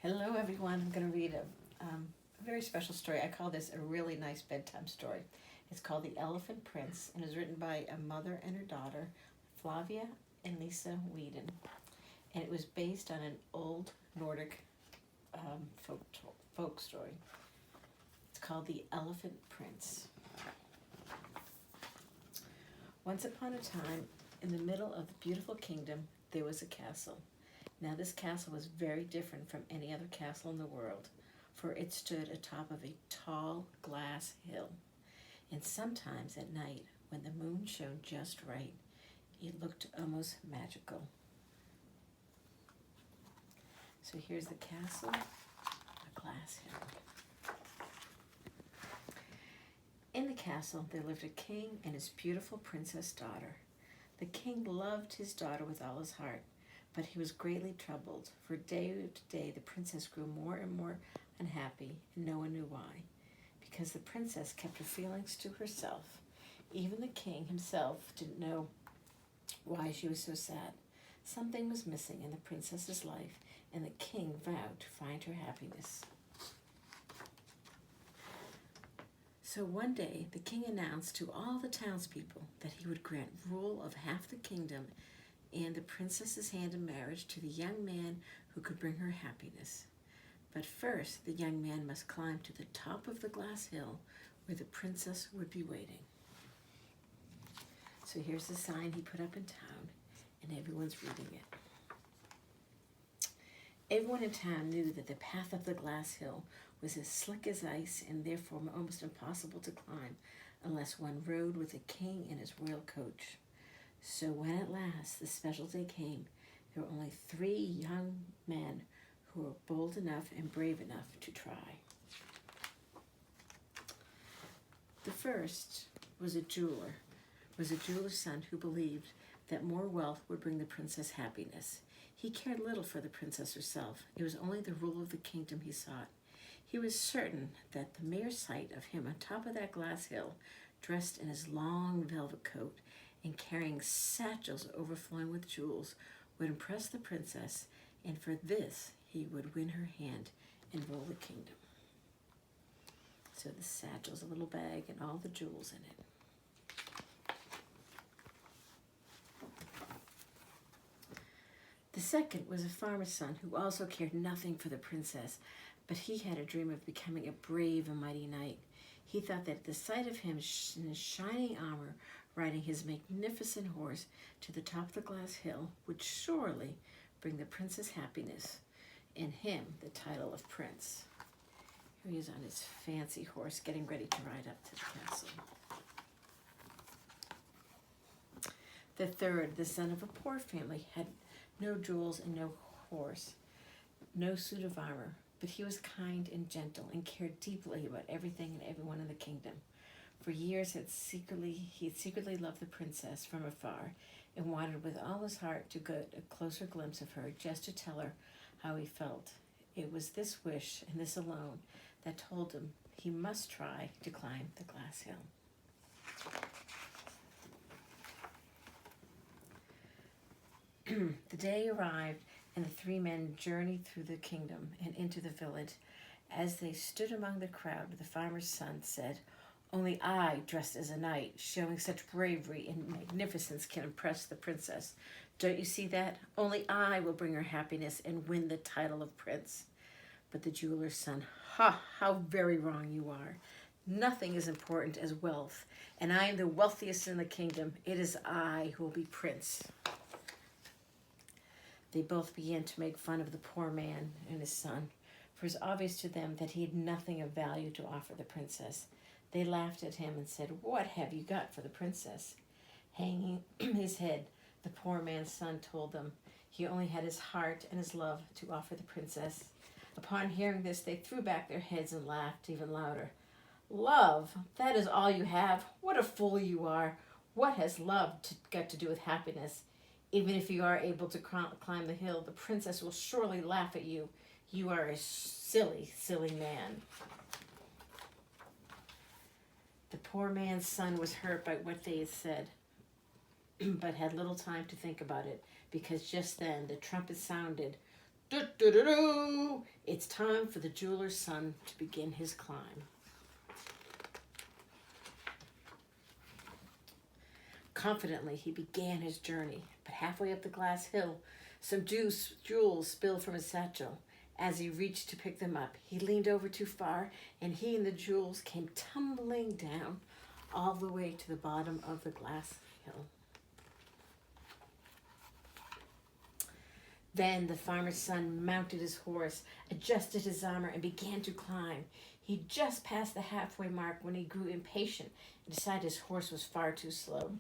Hello, everyone. I'm going to read a very special story. I call this a really nice bedtime story. It's called The Elephant Prince and is written by a mother and her daughter, Flavia and Lisa Whedon. And it was based on an old Nordic folk story. It's called The Elephant Prince. Once upon a time, in the middle of the beautiful kingdom, there was a castle. Now this castle was very different from any other castle in the world, for it stood atop of a tall glass hill. And sometimes at night, when the moon shone just right, it looked almost magical. So here's the castle, a glass hill. In the castle, there lived a king and his beautiful princess daughter. The king loved his daughter with all his heart, but he was greatly troubled, for day to day the princess grew more and more unhappy, and no one knew why, because the princess kept her feelings to herself. Even the king himself didn't know why she was so sad. Something was missing in the princess's life, and the king vowed to find her happiness. So one day the king announced to all the townspeople that he would grant rule of half the kingdom and the princess's hand in marriage to the young man who could bring her happiness. But first, the young man must climb to the top of the glass hill where the princess would be waiting. So here's the sign he put up in town, and everyone's reading it. Everyone in town knew that the path up the glass hill was as slick as ice and therefore almost impossible to climb unless one rode with the king in his royal coach. So when at last the special day came, there were only 3 young men who were bold enough and brave enough to try. The first was a jeweler's son who believed that more wealth would bring the princess happiness. He cared little for the princess herself. It was only the rule of the kingdom he sought. He was certain that the mere sight of him on top of that glass hill, dressed in his long velvet coat and carrying satchels overflowing with jewels, would impress the princess, and for this he would win her hand and rule the kingdom. So the satchel's a little bag and all the jewels in it. The second was a farmer's son who also cared nothing for the princess, but he had a dream of becoming a brave and mighty knight. He thought that the sight of him in his shining armor, riding his magnificent horse to the top of the glass hill, would surely bring the princess happiness, and him the title of prince. Here he is on his fancy horse, getting ready to ride up to the castle. The third, the son of a poor family, had no jewels and no horse, no suit of armor, but he was kind and gentle and cared deeply about everything and everyone in the kingdom. For years he had secretly loved the princess from afar and wanted with all his heart to get a closer glimpse of her, just to tell her how he felt. It was this wish and this alone that told him he must try to climb the glass hill. The day arrived, and the 3 men journeyed through the kingdom and into the village. As they stood among the crowd, the farmer's son said, "Only I, dressed as a knight, showing such bravery and magnificence, can impress the princess. Don't you see that? Only I will bring her happiness and win the title of prince." But the jeweler's son, how very wrong you are. Nothing is important as wealth, and I am the wealthiest in the kingdom. It is I who will be prince. They both began to make fun of the poor man and his son, for it was obvious to them that he had nothing of value to offer the princess. They laughed at him and said, "What have you got for the princess?" Hanging his head, the poor man's son told them he only had his heart and his love to offer the princess. Upon hearing this, they threw back their heads and laughed even louder. "Love? That is all you have? What a fool you are! What has love got to do with happiness? Even if you are able to climb the hill, the princess will surely laugh at you. You are a silly, silly man." The poor man's son was hurt by what they had said, but had little time to think about it, because just then the trumpet sounded Do-do-do-do. It's time for the jeweler's son to begin his climb. Confidently, he began his journey, but halfway up the glass hill, some jewels spilled from his satchel. As he reached to pick them up, he leaned over too far, and he and the jewels came tumbling down all the way to the bottom of the glass hill. Then the farmer's son mounted his horse, adjusted his armor, and began to climb. He just passed the halfway mark when he grew impatient and decided his horse was far too slow.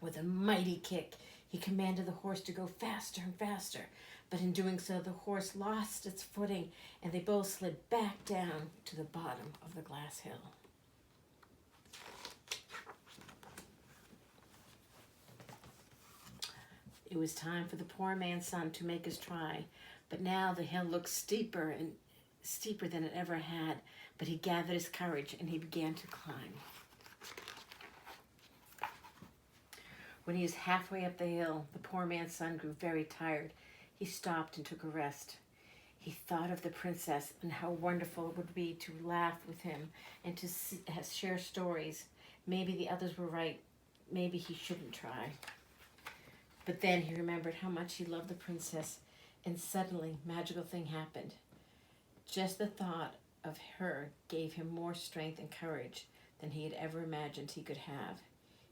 With a mighty kick, he commanded the horse to go faster and faster, but in doing so, the horse lost its footing, and they both slid back down to the bottom of the glass hill. It was time for the poor man's son to make his try, but now the hill looked steeper than it ever had, but he gathered his courage and he began to climb. When he was halfway up the hill, the poor man's son grew very tired. He stopped and took a rest. He thought of the princess and how wonderful it would be to laugh with him and to share stories. Maybe the others were right. Maybe he shouldn't try. But then he remembered how much he loved the princess, and suddenly a magical thing happened. Just the thought of her gave him more strength and courage than he had ever imagined he could have.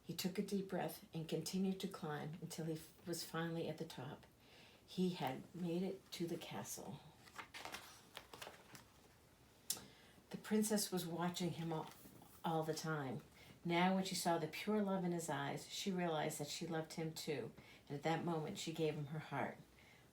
He took a deep breath and continued to climb until he was finally at the top. He had made it to the castle. The princess was watching him all the time. Now, when she saw the pure love in his eyes, she realized that she loved him too, and at that moment she gave him her heart.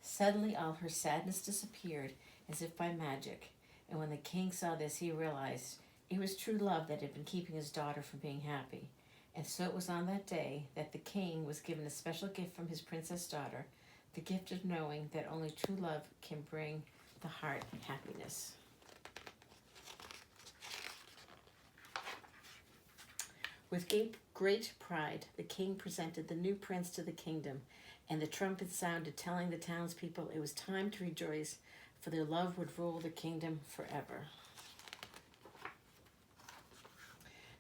Suddenly, all her sadness disappeared as if by magic, and when the king saw this, he realized it was true love that had been keeping his daughter from being happy. And so it was on that day that the king was given a special gift from his princess daughter, the gift of knowing that only true love can bring the heart happiness. With great pride, the king presented the new prince to the kingdom, and the trumpet sounded, telling the townspeople it was time to rejoice, for their love would rule the kingdom forever.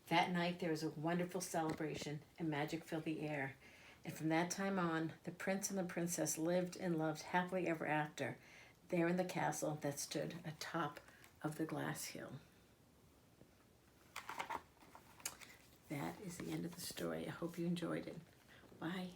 That night there was a wonderful celebration, and magic filled the air. And from that time on, the prince and the princess lived and loved happily ever after, there in the castle that stood atop of the glass hill. That is the end of the story. I hope you enjoyed it. Bye.